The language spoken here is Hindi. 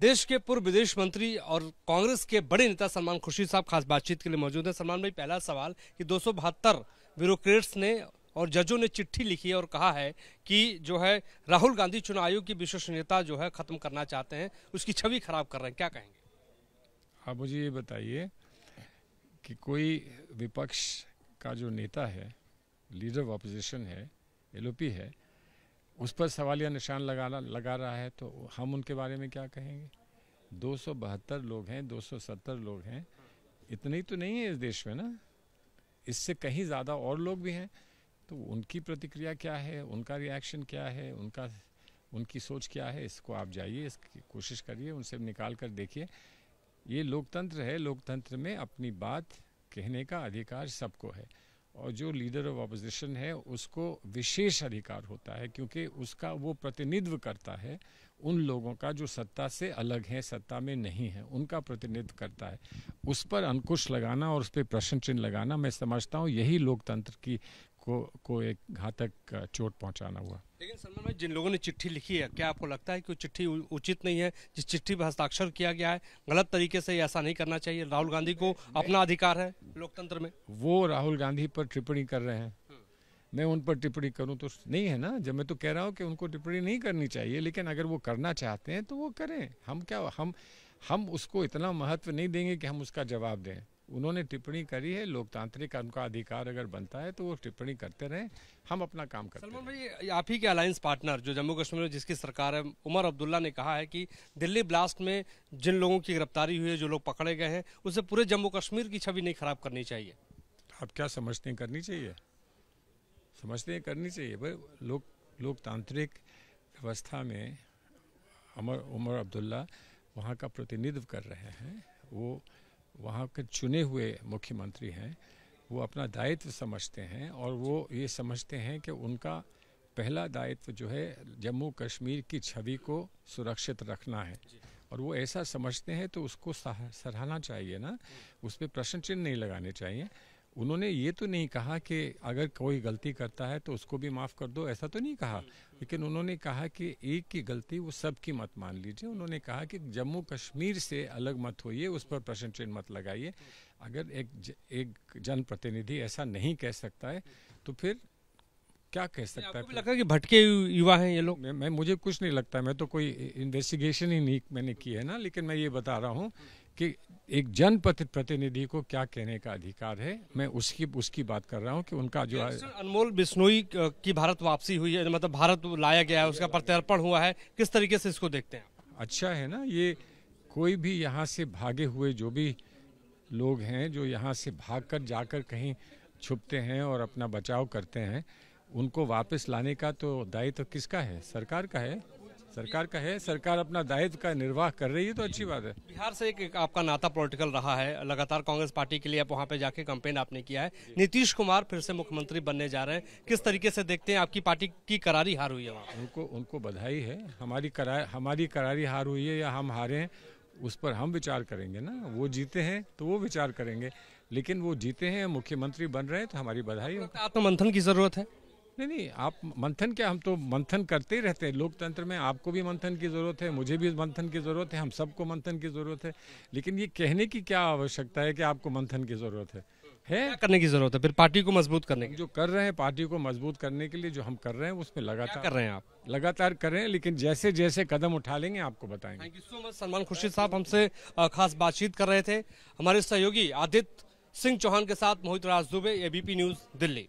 देश के पूर्व विदेश मंत्री और कांग्रेस के बड़े नेता सलमान खुर्शीद साहब खास बातचीत के लिए मौजूद हैं। सलमान भाई, पहला सवाल कि 272 ब्यूरोक्रेट्स ने और जजों ने चिट्ठी लिखी है और कहा है कि जो है राहुल गांधी चुनाव आयोग की विश्वसनीयता जो है खत्म करना चाहते हैं, उसकी छवि खराब कर रहे हैं, क्या कहेंगे? आप मुझे ये बताइए कि कोई विपक्ष का जो नेता है, लीडर ऑफ ऑपोजिशन है, एलओपी है, उस पर सवालिया निशान लगा रहा है तो हम उनके बारे में क्या कहेंगे? 272 लोग हैं, 270 लोग हैं, इतने ही तो नहीं है इस देश में ना, इससे कहीं ज़्यादा और लोग भी हैं। तो उनकी प्रतिक्रिया क्या है, उनका रिएक्शन क्या है, उनकी सोच क्या है, इसको आप जाइए, इसकी कोशिश करिए, उनसे निकाल कर देखिए। ये लोकतंत्र है, लोकतंत्र में अपनी बात कहने का अधिकार सबको है और जो लीडर ऑफ ऑपोजिशन है उसको विशेष अधिकार होता है क्योंकि उसका वो प्रतिनिधित्व करता है उन लोगों का जो सत्ता से अलग हैं, सत्ता में नहीं है, उनका प्रतिनिधित्व करता है। उस पर अंकुश लगाना और उस पर प्रश्न चिन्ह लगाना, मैं समझता हूँ यही लोकतंत्र की को एक घातक चोट पहुंचाना हुआ। लेकिन सलमान भाई, जिन लोगों ने चिट्ठी लिखी है, क्या आपको लगता है कि वो चिट्ठी उचित नहीं है? जिस चिट्ठी पर हस्ताक्षर किया गया है गलत तरीके से, ऐसा नहीं करना चाहिए। राहुल गांधी को अपना अधिकार है लोकतंत्र में। वो राहुल गांधी पर टिप्पणी कर रहे हैं, मैं उन पर टिप्पणी करूं तो नहीं है ना। जब मैं तो कह रहा हूं कि उनको टिप्पणी नहीं करनी चाहिए, लेकिन अगर वो करना चाहते हैं तो वो करें। हम उसको इतना महत्व नहीं देंगे कि हम उसका जवाब दें। उन्होंने टिप्पणी करी है, लोकतांत्रिक उनका अधिकार अगर बनता है तो वो टिप्पणी करते रहें, हम अपना काम करते हैं। सलमान भाई, आप ही के अलायंस पार्टनर जो जम्मू कश्मीर में जिसकी सरकार है, उमर अब्दुल्ला ने कहा है कि दिल्ली ब्लास्ट में जिन लोगों की गिरफ्तारी हुई है, जो लोग पकड़े गए हैं, उससे पूरे जम्मू कश्मीर की छवि नहीं खराब करनी चाहिए। आप क्या समझते हैं करनी चाहिए? समझते हैं करनी चाहिए भाई। लोकतांत्रिक व्यवस्था में उमर अब्दुल्ला वहाँ का प्रतिनिधित्व कर रहे हैं, वो वहाँ के चुने हुए मुख्यमंत्री हैं, वो अपना दायित्व समझते हैं और वो ये समझते हैं कि उनका पहला दायित्व जो है जम्मू कश्मीर की छवि को सुरक्षित रखना है और वो ऐसा समझते हैं तो उसको सराहना चाहिए ना, उस पर प्रश्न चिन्ह नहीं लगाने चाहिए। उन्होंने ये तो नहीं कहा कि अगर कोई गलती करता है तो उसको भी माफ़ कर दो, ऐसा तो नहीं कहा, लेकिन उन्होंने कहा कि एक की गलती वो सब की मत मान लीजिए। उन्होंने कहा कि जम्मू कश्मीर से अलग मत होइए, उस पर प्रश्न चिन्ह मत लगाइए। अगर एक जनप्रतिनिधि ऐसा नहीं कह सकता है तो फिर क्या कह सकता है? आपको लगता है कि भटके युवा हैं ये लोग? मुझे कुछ नहीं लगता, मैं तो कोई इन्वेस्टिगेशन ही नहीं मैंने की है ना, लेकिन मैं ये बता रहा हूँ कि एक जनप्रतिनिधि को क्या कहने का अधिकार है, मैं उसकी बात कर रहा हूँ कि उनका जो अनमोल बिश्नोई की भारत वापसी हुई है, मतलब भारत लाया गया है, उसका प्रत्यर्पण हुआ है, किस तरीके से इसको देखते हैं? अच्छा है ना, ये कोई भी यहाँ से भागे हुए जो भी लोग हैं, जो यहाँ से भागकर जाकर कहीं छुपते हैं और अपना बचाव करते हैं, उनको वापस लाने का तो दायित्व किसका है? सरकार का है। सरकार अपना दायित्व का निर्वाह कर रही है तो अच्छी बात है। बिहार से एक आपका नाता पॉलिटिकल रहा है, लगातार कांग्रेस पार्टी के लिए आप वहां पे जाके कैंपेन आपने किया है। नीतीश कुमार फिर से मुख्यमंत्री बनने जा रहे हैं, किस तरीके से देखते हैं? आपकी पार्टी की करारी हार हुई है वहाँ। उनको बधाई है। हमारी करारी हार हुई है या हम हारे हैं, उस पर हम विचार करेंगे ना। वो जीते हैं तो वो विचार करेंगे, लेकिन वो जीते हैं, मुख्यमंत्री बन रहे हैं तो हमारी बधाई है। आत्ममंथन की जरूरत है? नहीं, आप मंथन क्या, हम तो मंथन करते ही रहते हैं लोकतंत्र में। आपको भी मंथन की जरूरत है, मुझे भी मंथन की जरूरत है, हम सबको मंथन की जरूरत है, लेकिन ये कहने की क्या आवश्यकता है कि आपको मंथन की जरूरत है? क्या करने की जरूरत है फिर पार्टी को मजबूत करने की? जो कर रहे हैं पार्टी को मजबूत करने के लिए, जो हम कर रहे हैं उसमें लगातार कर रहे हैं। आप लगातार कर रहे हैं, लेकिन जैसे जैसे कदम उठा लेंगे आपको बताएंगे। Thank you so much. Salman Khurshid साहब हमसे खास बातचीत कर रहे थे। हमारे सहयोगी आदित्य सिंह चौहान के साथ मोहित राज दुबे, एबीपी न्यूज दिल्ली।